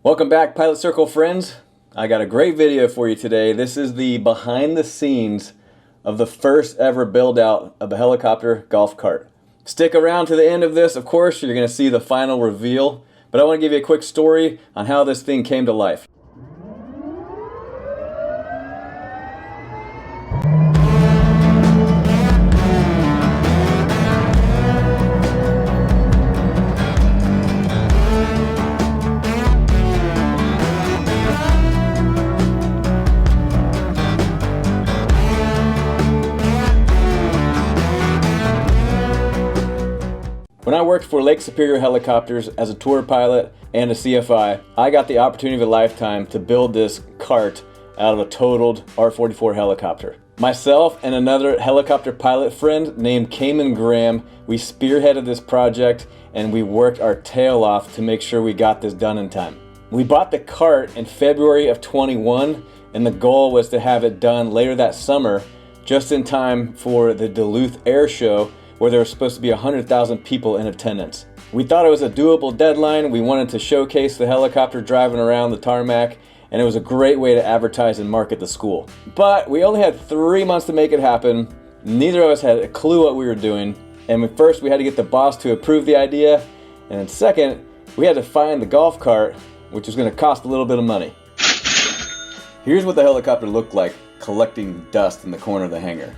Welcome back, Pilot Circle friends. I got a great video for you today. This is the behind the scenes of the first ever build out of a helicopter golf cart. Stick around to the end of this, of course, you're going to see the final reveal, but I want to give you a quick story on how this thing came to life. When I worked for Lake Superior Helicopters as a tour pilot and a CFI, I got the opportunity of a lifetime to build this cart out of a totaled R-44 helicopter. Myself and another helicopter pilot friend named Cayman Graham, we spearheaded this project and we worked our tail off to make sure we got this done in time. We bought the cart in February of 21 and the goal was to have it done later that summer, just in time for the Duluth Air Show, where there was supposed to be 100,000 people in attendance. We thought it was a doable deadline. We wanted to showcase the helicopter driving around the tarmac, and it was a great way to advertise and market the school. But we only had 3 months to make it happen. Neither of us had a clue what we were doing. And first, we had to get the boss to approve the idea. And then second, we had to find the golf cart, which was gonna cost a little bit of money. Here's what the helicopter looked like collecting dust in the corner of the hangar.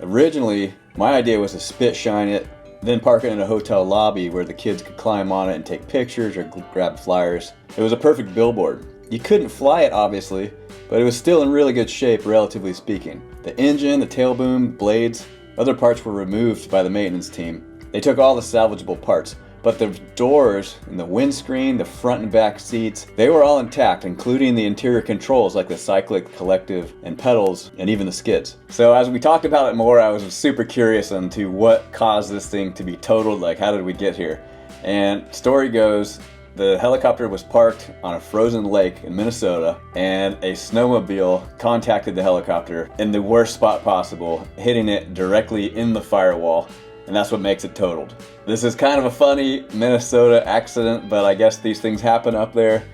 Originally, my idea was to spit shine it, then park it in a hotel lobby where the kids could climb on it and take pictures or grab flyers. It was a perfect billboard. You couldn't fly it, obviously, but it was still in really good shape, relatively speaking. The engine, the tail boom, blades, other parts were removed by the maintenance team. They took all the salvageable parts, but the doors and the windscreen, the front and back seats, they were all intact, including the interior controls like the cyclic, collective, and pedals, and even the skids. So as we talked about it more, I was super curious into what caused this thing to be totaled, like how did we get here? And story goes, the helicopter was parked on a frozen lake in Minnesota, and a snowmobile contacted the helicopter in the worst spot possible, hitting it directly in the firewall. And that's what makes it totaled. This is kind of a funny Minnesota accident, but I guess these things happen up there.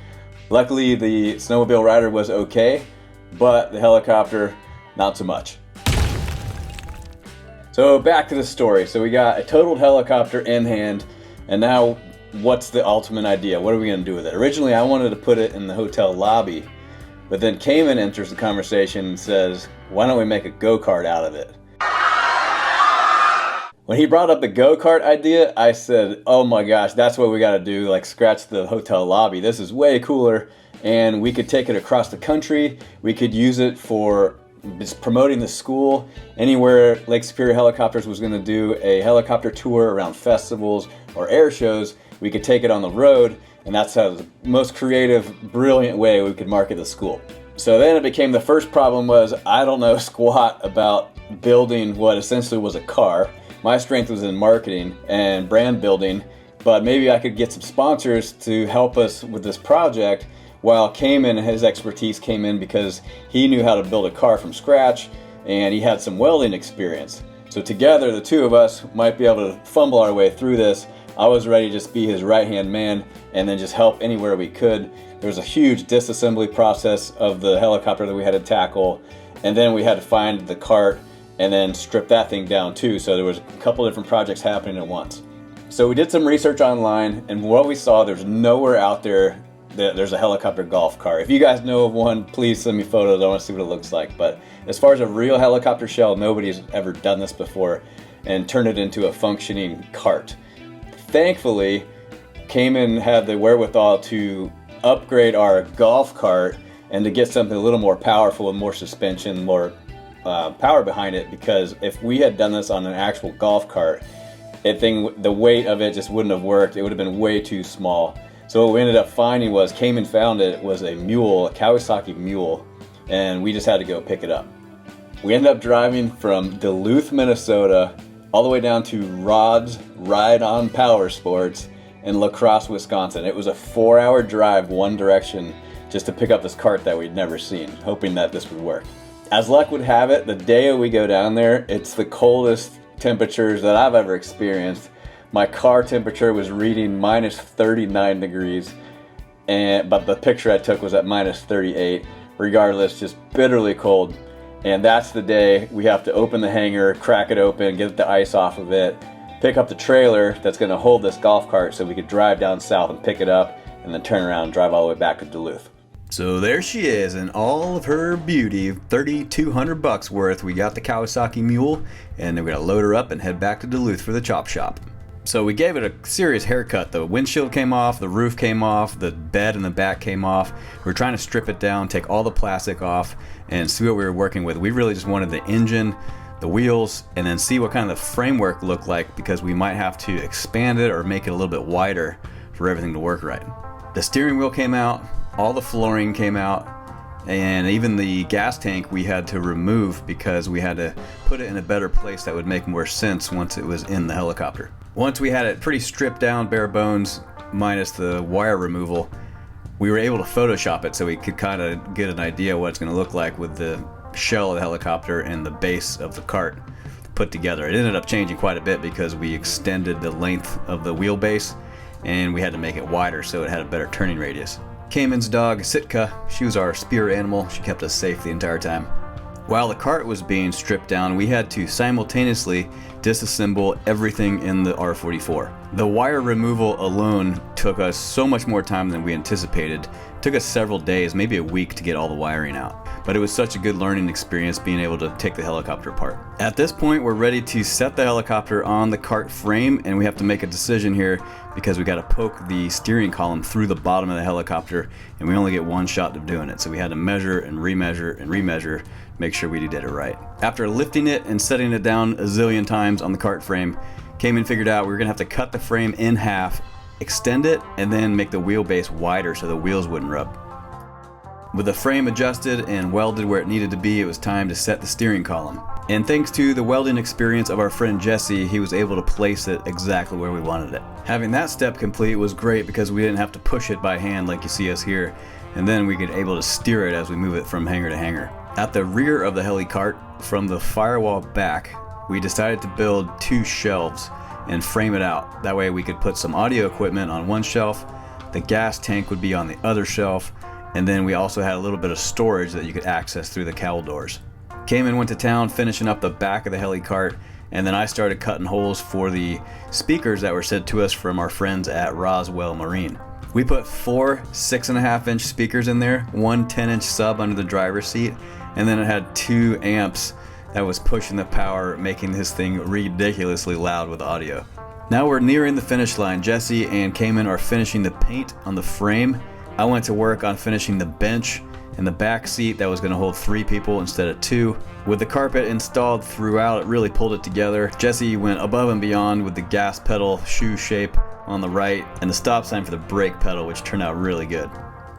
Luckily, the snowmobile rider was okay, but the helicopter, not so much. So back to the story. So we got a totaled helicopter in hand, and now what's the ultimate idea? What are we gonna do with it? Originally, I wanted to put it in the hotel lobby, but then Cayman enters the conversation and says, why don't we make a go-kart out of it? When he brought up the go-kart idea, I said, oh my gosh, that's what we gotta do, like scratch the hotel lobby. This is way cooler, and we could take it across the country. We could use it for just promoting the school. Anywhere Lake Superior Helicopters was gonna do a helicopter tour around festivals or air shows, we could take it on the road, and that's how the most creative, brilliant way we could market the school. So then it became the first problem was, I don't know squat about building what essentially was a car. My strength was in marketing and brand building, but maybe I could get some sponsors to help us with this project, while Cayman, his expertise came in because he knew how to build a car from scratch and he had some welding experience. So together, the two of us might be able to fumble our way through this. I was ready to just be his right-hand man and then just help anywhere we could. There was a huge disassembly process of the helicopter that we had to tackle, and then we had to find the cart and then strip that thing down too. So there was a couple different projects happening at once. So we did some research online, and what we saw, there's nowhere out there that there's a helicopter golf cart. If you guys know of one, please send me photos. I want to see what it looks like. But as far as a real helicopter shell, nobody's ever done this before and turned it into a functioning cart. Thankfully, Cayman had the wherewithal to upgrade our golf cart and to get something a little more powerful and more suspension, more power behind it, because if we had done this on an actual golf cart, the weight of it just wouldn't have worked. It would have been way too small. So what we ended up finding was, Cayman found it was a MULE, a Kawasaki MULE, and we just had to go pick it up. We ended up driving from Duluth, Minnesota, all the way down to Rod's Ride on Powersports in La Crosse, Wisconsin. It was a 4-hour drive one direction just to pick up this cart that we'd never seen, hoping that this would work. As luck would have it, the day we go down there, it's the coldest temperatures that I've ever experienced. My car temperature was reading minus 39 degrees. but the picture I took was at -38. Regardless, just bitterly cold. And that's the day we have to open the hangar, crack it open, get the ice off of it, pick up the trailer that's going to hold this golf cart so we could drive down south and pick it up, and then turn around and drive all the way back to Duluth. So there she is in all of her beauty, $3,200 worth. We got the Kawasaki Mule, and then we're gonna load her up and head back to Duluth for the chop shop. So we gave it a serious haircut. The windshield came off, the roof came off, the bed in the back came off. We're trying to strip it down, take all the plastic off, and see what we were working with. We really just wanted the engine, the wheels, and then see what kind of the framework looked like, because we might have to expand it or make it a little bit wider for everything to work right. The steering wheel came out, all the flooring came out, and even the gas tank we had to remove because we had to put it in a better place that would make more sense once it was in the helicopter. Once we had it pretty stripped down, bare bones, minus the wire removal, we were able to Photoshop it so we could kind of get an idea what it's going to look like with the shell of the helicopter and the base of the cart put together. It ended up changing quite a bit because we extended the length of the wheelbase and we had to make it wider so it had a better turning radius. Cayman's dog, Sitka, she was our spirit animal. She kept us safe the entire time. While the cart was being stripped down, we had to simultaneously disassemble everything in the R44. The wire removal alone took us so much more time than we anticipated. It took us several days, maybe a week, to get all the wiring out. But it was such a good learning experience being able to take the helicopter apart. At this point, we're ready to set the helicopter on the cart frame, and we have to make a decision here because we got to poke the steering column through the bottom of the helicopter, and we only get one shot of doing it. So we had to measure and remeasure and remeasure, make sure we did it right. After lifting it and setting it down a zillion times on the cart frame, Cayman figured out we were gonna have to cut the frame in half, extend it, and then make the wheelbase wider so the wheels wouldn't rub. With the frame adjusted and welded where it needed to be, it was time to set the steering column. And thanks to the welding experience of our friend Jesse, he was able to place it exactly where we wanted it. Having that step complete was great because we didn't have to push it by hand like you see us here, and then we could able to steer it as we move it from hangar to hangar. At the rear of the Heli-Cart, from the firewall back, we decided to build 2 shelves and frame it out. That way we could put some audio equipment on one shelf, the gas tank would be on the other shelf, and then we also had a little bit of storage that you could access through the cowl doors. Cayman went to town finishing up the back of the Heli-Cart, and then I started cutting holes for the speakers that were sent to us from our friends at Roswell Marine. We put 4 6.5-inch speakers in there, 1 10-inch sub under the driver's seat, and then it had 2 amps that was pushing the power, making this thing ridiculously loud with audio. Now we're nearing the finish line. Jesse and Cayman are finishing the paint on the frame. I went to work on finishing the bench and the back seat that was going to hold 3 people instead of 2. With the carpet installed throughout, it really pulled it together. Jesse went above and beyond with the gas pedal shoe shape on the right and the stop sign for the brake pedal, which turned out really good.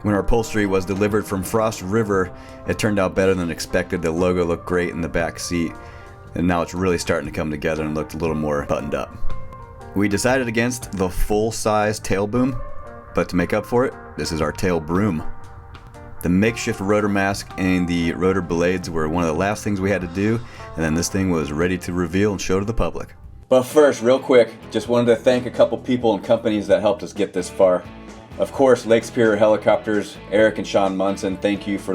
When our upholstery was delivered from Frost River, it turned out better than expected. The logo looked great in the back seat, and now it's really starting to come together and looked a little more buttoned up. We decided against the full-size tail boom, but to make up for it, this is our tail broom. The makeshift rotor mask and the rotor blades were one of the last things we had to do, and then this thing was ready to reveal and show to the public. But first, real quick, just wanted to thank a couple people and companies that helped us get this far. Of course, Lake Superior Helicopters, Eric and Sean Munson, thank you for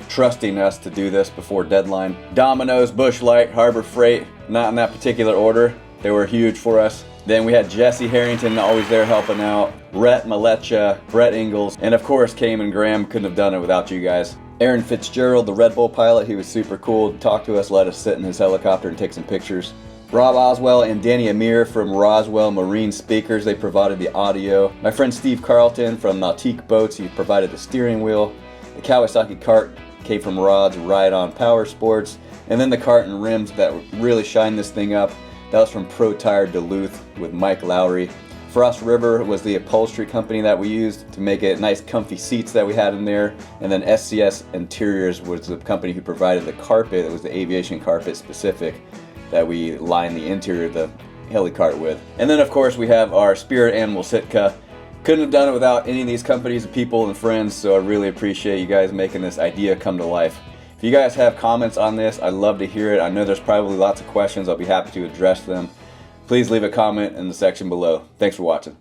trusting us to do this before deadline. Domino's, Busch Light, Harbor Freight, not in that particular order. They were huge for us. Then we had Jesse Harrington, always there helping out, Rhett Malecha, Brett Ingalls, and of course Cayman Graham. Couldn't have done it without you guys. Aaron Fitzgerald, the RedBull pilot, he was super cool. Talked to us, let us sit in his helicopter and take some pictures. Rob Oswell and Danny Amir from Roswell Marine Speakers, they provided the audio. My friend Steve Carlton from Nautique Boats, he provided the steering wheel. The Kawasaki cart came from Rod's Ride on Powersports. And then the cart and rims that really shine this thing up, that was from Tire Duluth with Mike Lowry. Frost River was the upholstery company that we used to make it nice comfy seats that we had in there. And then SCS Interiors was the company who provided the carpet. It was the aviation carpet specific that we line the interior of the Heli-Cart with. And then of course we have our spirit animal Sitka. Couldn't have done it without any of these companies, people, and friends, so I really appreciate you guys making this idea come to life. If you guys have comments on this, I'd love to hear it. I know there's probably lots of questions. I'll be happy to address them. Please leave a comment in the section below. Thanks for watching.